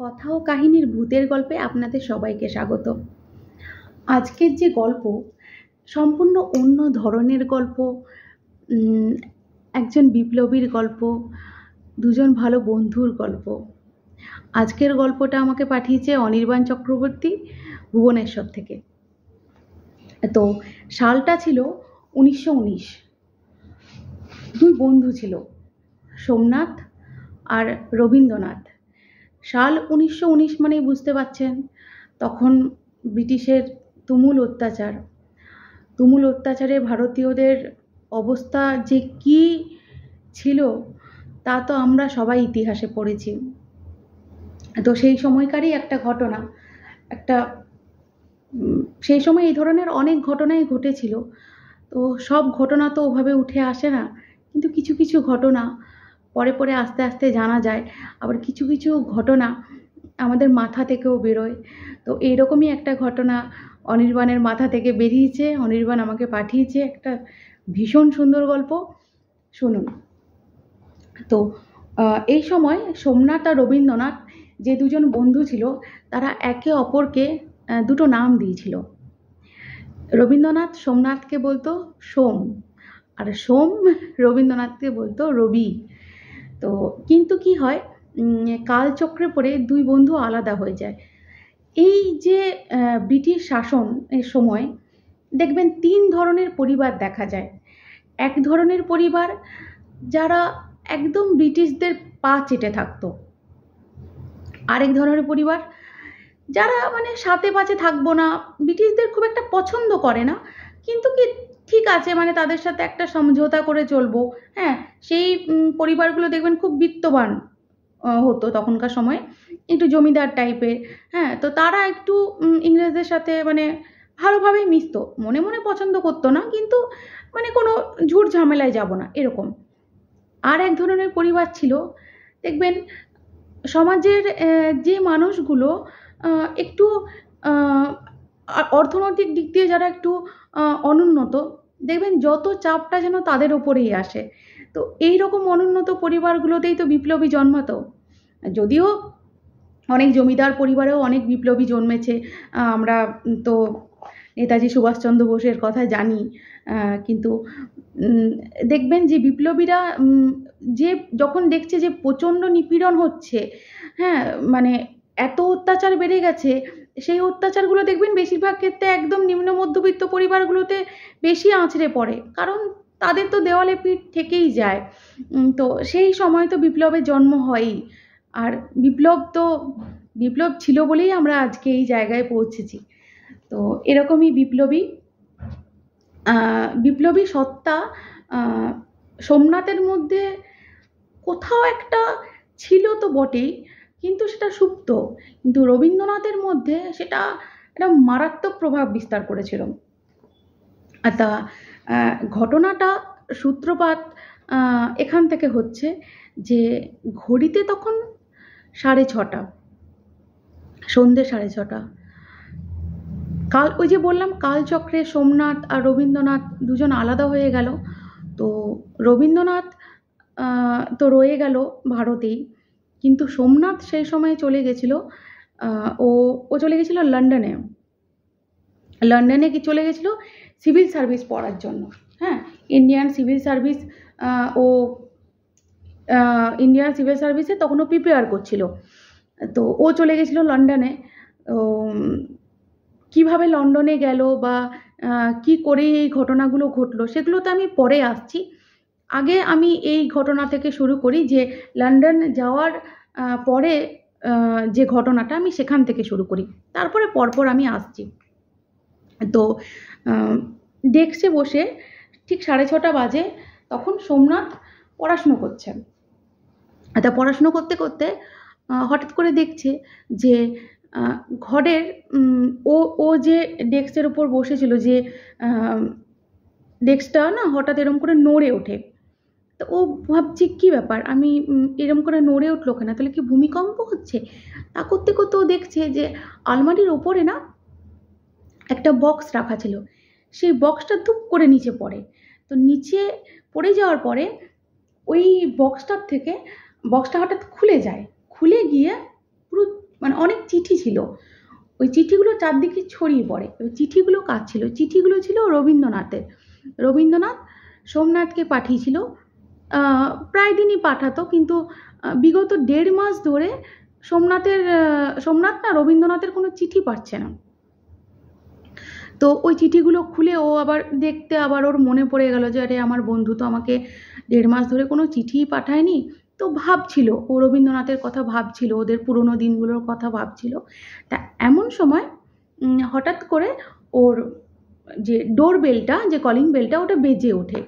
কথা ও কাহিনীর ভূতের গল্পে আপনাদের সবাইকে স্বাগত। আজকের যে গল্প সম্পূর্ণ অন্য ধরনের গল্প। একজন বিপ্লবীর গল্প, দুজন ভালো বন্ধুর গল্প। আজকের গল্পটা আমাকে পাঠিয়েছে অনির্বাণ চক্রবর্তী, ভুবনেশ্বর থেকে। তো সালটা ছিল 1919। দুই বন্ধু ছিল, সোমনাথ আর রবীন্দ্রনাথ। সাল 1919 মানেই বুঝতে পারছেন, তখন ব্রিটিশের তুমুল অত্যাচারে ভারতীয়দের অবস্থা যে কি ছিল তা তো আমরা সবাই ইতিহাসে পড়েছি। তো সেই সময়কারই একটা ঘটনা, সেই সময় এই ধরনের অনেক ঘটনাই ঘটেছিল। তো সব ঘটনা তো ওভাবে উঠে আসে না, কিন্তু কিছু কিছু ঘটনা পরে পরে আস্তে আস্তে জানা যায়, আবার কিছু কিছু ঘটনা আমাদের মাথা থেকেও বেরোয়। তো এইরকমই একটা ঘটনা অনির্বাণের মাথা থেকে বেরিয়েছে, অনির্বাণ আমাকে পাঠিয়েছে একটা ভীষণ সুন্দর গল্প, শুনুন। তো এই সময় সোমনাথ আর রবীন্দ্রনাথ যে দুজন বন্ধু ছিল, তারা একে অপরকে দুটো নাম দিয়েছিল। রবীন্দ্রনাথ সোমনাথকে বলতো সোম, আর সোম রবীন্দ্রনাথকে বলতো রবি। তো কিন্তু কি হয়, কালচক্রে পড়ে দুই বন্ধু আলাদা হয়ে যায়। এই যে ব্রিটিশ শাসন এর সময় দেখবেন তিন ধরনের পরিবার দেখা যায়। এক ধরনের পরিবার যারা একদম ব্রিটিশদের পা চেটে থাকতো, আরেক ধরনের পরিবার যারা মানে সাথে পাচে থাকবো না, ব্রিটিশদের খুব একটা পছন্দ করে না, কিন্তু কি ঠিক আছে মানে তাদের সাথে একটা সমঝোতা করে চলবো। হ্যাঁ, সেই পরিবারগুলো দেখবেন খুব বিত্তবান হতো তখনকার সময়, একটু জমিদার টাইপের। হ্যাঁ, তো তারা একটু ইংরেজদের সাথে মানে ভালোভাবেই মিশতো, মনে মনে পছন্দ করতো না, কিন্তু মানে কোনো ঝুট ঝামেলায় যাব না এরকম। আর এক ধরনের পরিবার ছিল, দেখবেন সমাজের যে মানুষগুলো একটু অর্থনৈতিক দিক দিয়ে যারা একটু অনুন্নত, দেখবেন যত চাপটা যেন তাদের ওপরেই আসে। তো এই রকম অনুন্নত পরিবারগুলোতেই তো বিপ্লবী জন্মাতো। যদিও অনেক জমিদার পরিবারেও অনেক বিপ্লবী জন্মেছে, আমরা তো নেতাজি সুভাষচন্দ্র বোসের কথা জানি, কিন্তু দেখবেন যে বিপ্লবীরা যে যখন দেখছে যে প্রচণ্ড নিপীড়ন হচ্ছে, হ্যাঁ মানে এত অত্যাচার বেড়ে গেছে, সেই অত্যাচারগুলো দেখবেন বেশিরভাগ ক্ষেত্রে একদম নিম্ন মধ্যবিত্ত পরিবারগুলোতে বেশি আঁচড়ে পড়ে, কারণ তাদের তো দেওয়ালে পিঠ থেকেই যায়। তো সেই সময় তো বিপ্লবের জন্ম হয়ই। আর বিপ্লব ছিল বলেই আমরা আজকে এই জায়গায় পৌঁছেছি। তো এরকমই বিপ্লবী সত্তা সোমনাথের মধ্যে কোথাও একটা ছিল তো বটেই, কিন্তু সেটা সুপ্ত। কিন্তু রবীন্দ্রনাথের মধ্যে সেটা একটা মারাত্মক প্রভাব বিস্তার করেছিল। আর তা ঘটনাটা সূত্রপাত এখান থেকে হচ্ছে যে ঘড়িতে তখন 6:30, সন্ধ্যে 6:30। ওই যে বললাম কালচক্রে সোমনাথ আর রবীন্দ্রনাথ দুজন আলাদা হয়ে গেল। তো রবীন্দ্রনাথ তো রয়ে গেল ভারতেই, কিন্তু সোমনাথ সেই সময় চলে গেছিল, ও চলে গেছিল লন্ডনে কি চলে গেছিল সিভিল সার্ভিস পড়ার জন্য। হ্যাঁ, ইন্ডিয়ান সিভিল সার্ভিসে তখন ও প্রিপেয়ার করছিল। তো ও চলে গেছিল লন্ডনে। কিভাবে লন্ডনে গেল বা কি করে এই ঘটনাগুলো ঘটলো সেগুলো তো আমি পরে আসছি। আগে আমি এই ঘটনা থেকে শুরু করি, যে লন্ডন যাওয়ার পরে যে ঘটনাটা, আমি সেখান থেকে শুরু করি, তারপরে পরপর আমি আসছি। তো ডেস্কে বসে ঠিক 6:30 বাজে, তখন সোমনাথ পড়াশুনো করছে। তা পড়াশুনো করতে করতে হঠাৎ করে দেখছে যে ঘরের ও যে ডেস্কের উপর বসেছিল, যে ডেস্কটা না হঠাৎ এরম করে নড়ে ওঠে। তো ও ভাবছে কি ব্যাপার, আমি এরম করে নড়ে উঠলো কেন, তাহলে কি ভূমিকম্প হচ্ছে? তা করতে করতে ও দেখছে যে আলমারির ওপরে না একটা বক্স রাখা ছিল, সেই বক্সটা ধুপ করে নিচে পড়ে। তো নিচে পড়ে যাওয়ার পরে ওই বক্সটা হঠাৎ খুলে যায়, খুলে গিয়ে পুরো মানে অনেক চিঠি ছিল। ওই চিঠিগুলো চারদিকে ছড়িয়ে পড়ে। ওই চিঠিগুলো কার ছিল? চিঠিগুলো ছিল রবীন্দ্রনাথের। রবীন্দ্রনাথ সোমনাথকে পাঠিয়েছিল। প্রায় দিনই পাঠাতো, কিন্তু বিগত 1.5 মাস ধরে সোমনাথ না রবীন্দ্রনাথের কোনো চিঠি পাচ্ছে না। তো ওই চিঠিগুলো খুলে ও আবার দেখতে, আবার ওর মনে পড়ে গেল যে আরে আমার বন্ধু তো আমাকে 1.5 মাস ধরে কোনো চিঠিই পাঠায়নি। তো ভাবছিল, ও রবীন্দ্রনাথের কথা ভাবছিল, ওদের পুরোনো দিনগুলোর কথা ভাবছিল। তা এমন সময় হঠাৎ করে ওর যে ডোর বেলটা, যে কলিং বেলটা, ওটা বেজে ওঠে।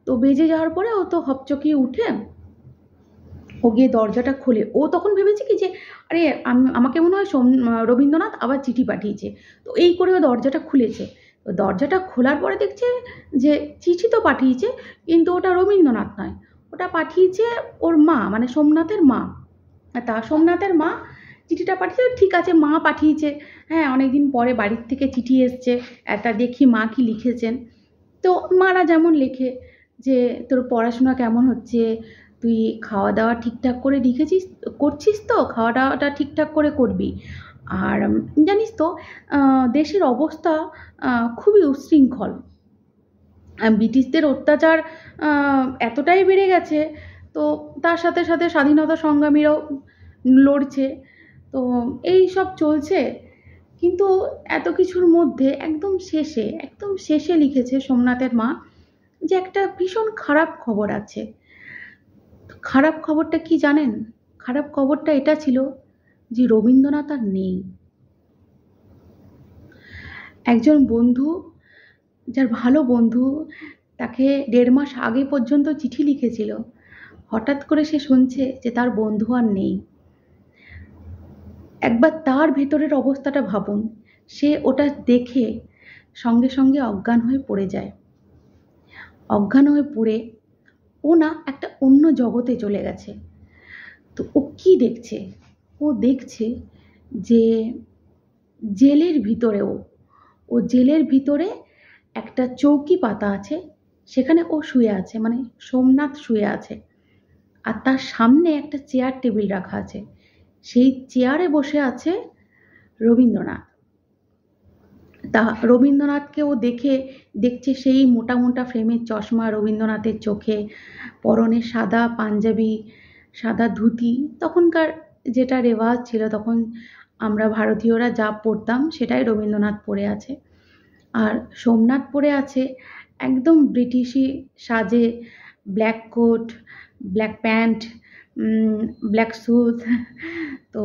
তো বেজে যাওয়ার পরে ও তো হকচকিয়ে উঠে ও গিয়ে দরজাটা খোলে। ও তখন ভেবেছে কি যে আরে আমাকে মনে হয় রবীন্দ্রনাথ আবার চিঠি পাঠিয়েছে। তো এই করে ও দরজাটা খুলেছে। তো দরজাটা খোলার পরে দেখছে যে চিঠি তো পাঠিয়েছে, কিন্তু ওটা রবীন্দ্রনাথ নয়, ওটা পাঠিয়েছে ওর মা, মানে সোমনাথের মা। তা সোমনাথের মা চিঠিটা পাঠিয়েছে, ঠিক আছে মা পাঠিয়েছে, হ্যাঁ অনেকদিন পরে বাড়ির থেকে চিঠি এসছে, একটা দেখি মা কি লিখেছেন। তো মারা যেমন লেখে যে তোর পড়াশোনা কেমন হচ্ছে, তুই খাওয়া দাওয়া ঠিকঠাক করে করছিস তো, খাওয়া দাওয়াটা ঠিকঠাক করে করবি। আর জানিস তো দেশের অবস্থা খুবই উচ্ছৃঙ্খল। ব্রিটিশদের অত্যাচার এতটাই বেড়ে গেছে, তো তার সাথে সাথে স্বাধীনতা সংগ্রামীরাও লড়ছে। তো এই সব চলছে। কিন্তু এত কিছুর মধ্যে একদম শেষে লিখেছে সোমনাথের মা যে একটা ভীষণ খারাপ খবর আছে। খারাপ খবরটা কি জানেন? খারাপ খবরটা এটা ছিল যে রবীন্দ্রনাথ আর নেই। একজন বন্ধু, যার ভালো বন্ধু, তাকে 1.5 মাস আগে পর্যন্ত চিঠি লিখেছিল, হঠাৎ করে সে শুনছে যে তার বন্ধু আর নেই। একবার তার ভেতরের অবস্থাটা ভাবুন। সে ওটা দেখে সঙ্গে সঙ্গে অজ্ঞান হয়ে পড়ে যায়। অজ্ঞান হয়ে পড়ে ও না একটা অন্য জগতে চলে গেছে। তো ও কি দেখছে? ও দেখছে যে জেলের ভিতরেও, ও জেলের ভিতরে একটা চৌকি পাতা আছে, সেখানে ও শুয়ে আছে, মানে সোমনাথ শুয়ে আছে। আর তার সামনে একটা চেয়ার টেবিল রাখা আছে, সেই চেয়ারে বসে আছে রবীন্দ্রনাথ। তা রবীন্দ্রনাথকে ও দেখছে সেই মোটা মোটা ফ্রেমের চশমা রবীন্দ্রনাথের চোখে, পরনে সাদা পাঞ্জাবি, সাদা ধুতি, তখনকার যেটা রেওয়াজ ছিল, তখন আমরা ভারতীয়রা যা পরতাম সেটাই রবীন্দ্রনাথ পরে আছে। আর সোমনাথ পরে আছে একদম ব্রিটিশি সাজে, black coat, black pant, black shoes. তো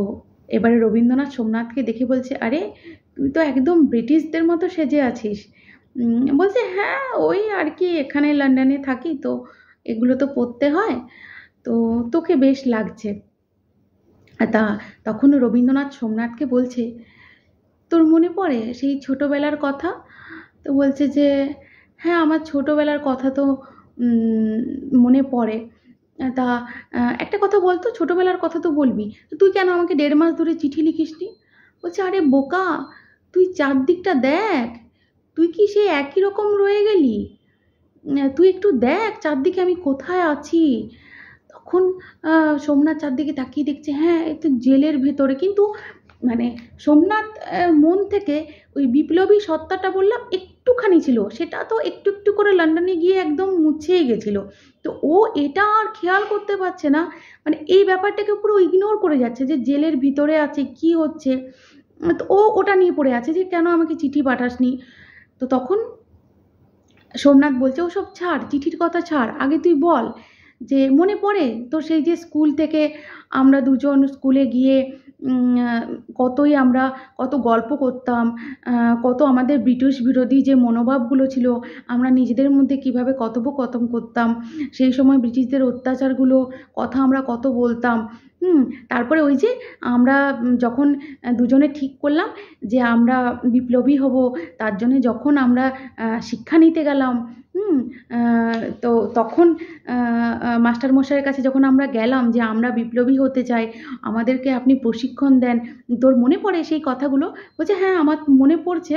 এবারে রবীন্দ্রনাথ সোমনাথকে দেখে বলছে আরে তুই তো একদম ব্রিটিশদের মতো সেজে আছিস। বলছে হ্যাঁ ওই আর কি, এখানে লন্ডনে থাকি তো এগুলো তো পরতে হয়, তো তোকে বেশ লাগছে। তা তখন রবীন্দ্রনাথ সোমনাথকে বলছে তোর মনে পড়ে সেই ছোটবেলার কথা? তো বলছে যে হ্যাঁ আমার ছোটবেলার কথা তো মনে পড়ে। তা একটা কথা বলতো, ছোটবেলার কথা তো বলবি, তো তুই কেন আমাকে 1.5 মাস ধরে চিঠি লিখিসনি? বলছে আরে বোকা, তুই চারদিকটা দেখ, তুই কি সেই একই রকম রয়ে গেলি? তুই একটু দেখ চারদিকে আমি কোথায় আছি। তখন সোমনাথ চারদিকে তাকিয়ে দেখছে হ্যাঁ এই তো জেলের ভেতরে, কিন্তু মানে সোমনাথ মন থেকে ওই বিপ্লবী সত্তাটা বললাম একটুখানি ছিল, সেটা তো একটু একটু করে লন্ডনে গিয়ে একদম মুছেই গেছিল। তো ও এটা আর খেয়াল করতে পারছে না, মানে এই ব্যাপারটাকে পুরো ইগনোর করে যাচ্ছে যে জেলের ভিতরে আছে কি হচ্ছে। তো ও ওটা নিয়ে পড়ে আছে যে কেন আমাকে চিঠি পাঠাসনি। তো তখন সোমনাথ বলছে ওসব ছাড়, চিঠির কথা ছাড়, আগে তুই বল যে মনে পড়ে তো সেই যে স্কুল থেকে আমরা দুজন স্কুলে গিয়ে আমরা কত গল্প করতাম, কত আমাদের ব্রিটিশ বিরোধী যে মনোভাবগুলো ছিল, আমরা নিজেদের মধ্যে কিভাবে কথোপকথন করতাম, সেই সময় ব্রিটিশদের অত্যাচারগুলো কথা আমরা কত বলতাম। তারপরে ওই যে আমরা যখন দুজনে ঠিক করলাম যে আমরা বিপ্লবী হব, তার জন্যে যখন আমরা শিক্ষা নিতে গেলাম, তো তখন মাস্টারমশাইয়ের কাছে যখন আমরা গেলাম যে আমরা বিপ্লবী হতে চাই, আমাদেরকে আপনি প্রশিক্ষণ দেন, তোর মনে পড়ে সেই কথাগুলো? বলছে হ্যাঁ আমার মনে পড়ছে।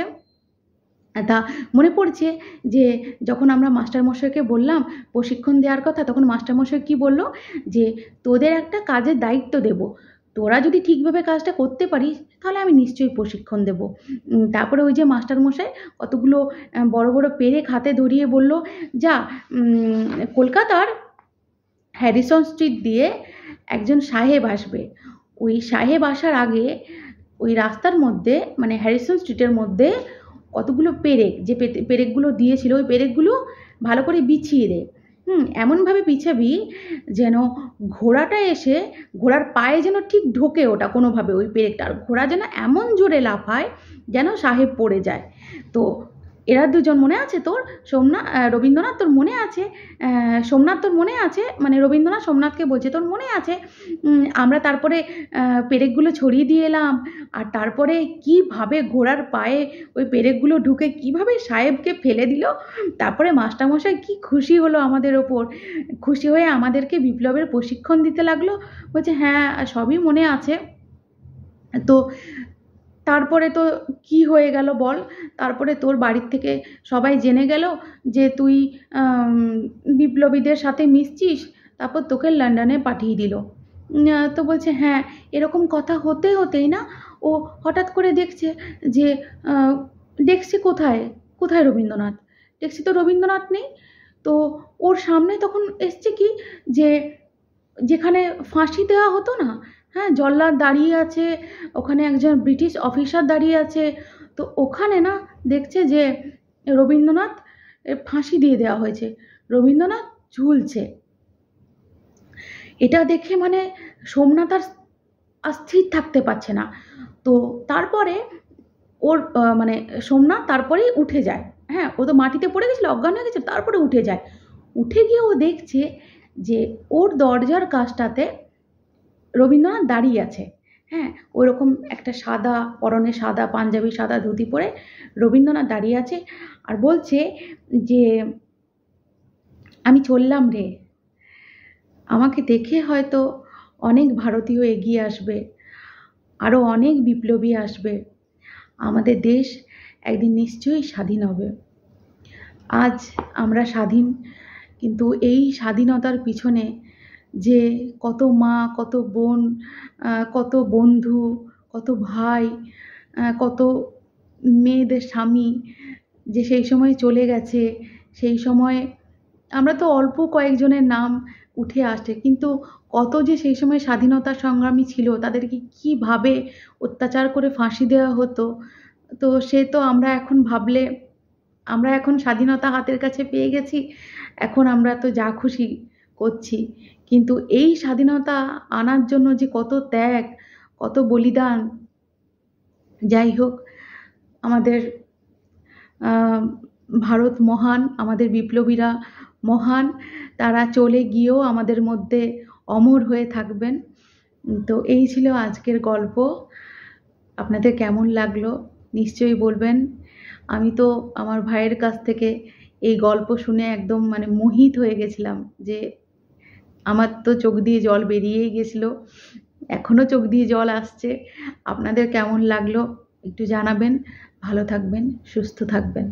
তা মনে পড়ছে যে যখন আমরা মাস্টারমশাইকে বললাম প্রশিক্ষণ দেওয়ার কথা, তখন মাস্টারমশাই কি বলল যে তোদের একটা কাজের দায়িত্ব দেব, তোরা যদি ঠিকভাবে কাজটা করতে পারিস তাহলে আমি নিশ্চয়ই প্রশিক্ষণ দেবো। তারপরে ওই যে মাস্টারমশাই কতগুলো বড় বড় পেরেক হাতে ধরিয়ে বলল, যা কলকাতার হ্যারিসন স্ট্রিট দিয়ে একজন সাহেব আসবে, ওই সাহেব আসার আগে ওই রাস্তার মধ্যে মানে হ্যারিসন স্ট্রিটের মধ্যে কতগুলো পেরেক, যে পেরেকগুলো দিয়েছিল ওই পেরেকগুলো ভালো করে বিছিয়ে দে। এমনভাবে বিছাবি যেন ঘোড়াটা এসে ঘোড়ার পায়ে যেন ঠিক ঢোকে ওটা কোনোভাবে ওই পেরেকটা, আর ঘোড়া যেন এমন জোরে লাফায় যেন সাহেব পড়ে যায়। তো এরা দুজন মনে আছে তোর? রবীন্দ্রনাথ তোর মনে আছে? সোমনাথ তোর মনে আছে? মানে রবীন্দ্রনাথ সোমনাথকে বলছে, তোর মনে আছে আমরা তারপরে পেরেকগুলো ছড়িয়ে দিয়ে এলাম, আর তারপরে কিভাবে ঘোড়ার পায়ে ওই পেরেকগুলো ঢুকে কিভাবে সাহেবকে ফেলে দিল, তারপরে মাস্টারমশাই কি খুশি হলো আমাদের ওপর, খুশি হয়ে আমাদেরকে বিপ্লবের প্রশিক্ষণ দিতে লাগলো। বলছে হ্যাঁ সবই মনে আছে। তো তারপরে তো কি হয়ে গেল বল? তারপরে তোর বাড়ির থেকে সবাই জেনে গেল যে তুই বিপ্লবীদের সাথে মিশছিস, তারপর তোকে লন্ডনে পাঠিয়ে দিল। তো বলছে হ্যাঁ, এরকম কথা হতে হতেই না ও হঠাৎ করে দেখছে যে ডেস্কে কোথায়, কোথায় রবীন্দ্রনাথ, ডেস্কে তো রবীন্দ্রনাথ নেই। তো ওর সামনে তখন এসছে কি, যে যেখানে ফাঁসি দেওয়া হতো না, হ্যাঁ, জল্লাদ দাঁড়িয়ে আছে, ওখানে একজন ব্রিটিশ অফিসার দাঁড়িয়ে আছে। তো ওখানে না দেখছে যে রবীন্দ্রনাথ ফাঁসি দিয়ে দেওয়া হয়েছে, রবীন্দ্রনাথ ঝুলছে। এটা দেখে মানে সোমনাথ আর স্থির থাকতে পারছে না। তো তারপরে ওর মানে সোমনাথ তারপরেই উঠে যায়। হ্যাঁ, ও তো মাটিতে পড়ে গেছিল, অজ্ঞান হয়ে গেছে, তারপরে উঠে যায়। উঠে গিয়ে ও দেখছে যে ওর দরজার কাছটাতে রবীন্দ্রনাথ দাঁড়িয়ে আছে। হ্যাঁ, ওইরকম একটা সাদা পরনে, সাদা পাঞ্জাবি, সাদা ধুতি পরে রবীন্দ্রনাথ দাঁড়িয়ে আছে আর বলছে যে আমি চললাম রে, আমাকে দেখে হয়তো অনেক ভারতীয় এগিয়ে আসবে, আরও অনেক বিপ্লবী আসবে, আমাদের দেশ একদিন নিশ্চয়ই স্বাধীন হবে। আজ আমরা স্বাধীন, কিন্তু এই স্বাধীনতার পিছনে যে কত মা, কত বোন, কত বন্ধু, কত ভাই, কত মেয়েদের স্বামী যে সেই সময় চলে গেছে, সেই সময় আমরা তো অল্প কয়েকজনের নাম উঠে আসছে, কিন্তু কত যে সেই সময় স্বাধীনতা সংগ্রামী ছিল, তাদেরকে কীভাবে অত্যাচার করে ফাঁসি দেওয়া হতো। তো সে তো আমরা এখন ভাবলে, আমরা এখন স্বাধীনতা হাতের কাছে পেয়ে গেছি, এখন আমরা তো যা খুশি করছি, কিন্তু এই স্বাধীনতা আনার জন্য যে কত ত্যাগ, কত বলিদান। যাই হোক, আমাদের ভারত মহান, আমাদের বিপ্লবীরা মহান, তারা চলে গিয়েও আমাদের মধ্যে অমর হয়ে থাকবেন। তো এই ছিল আজকের গল্প। আপনাদের কেমন লাগলো নিশ্চয়ই বলবেন। আমি তো আমার ভাইয়ের কাছ থেকে এই গল্প শুনে একদম মানে মোহিত হয়ে গেছিলাম, যে আমার তো চোখ দিয়ে জল বেরিয়েই গেছিল, এখনও চোখ দিয়ে জল আসছে। আপনাদের কেমন লাগলো একটু জানাবেন। ভালো থাকবেন, সুস্থ থাকবেন।